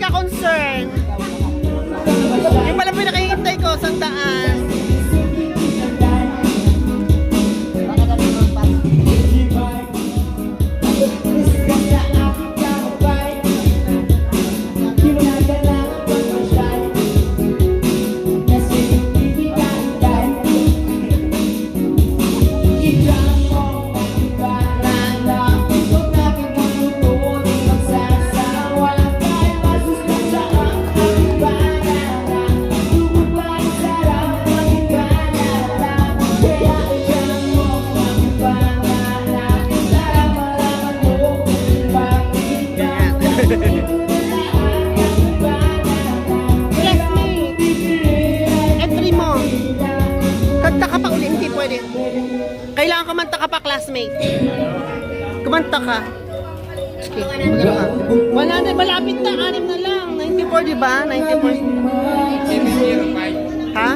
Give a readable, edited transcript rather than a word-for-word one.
ka concern? Yung pala pinakihintay ko, sandaan. Kailangan kumanta ka pa, classmate. Kumanta ka. Sige, magano ka. 100, malapit na, 6 na lang. 94, di ba? 94. Ha?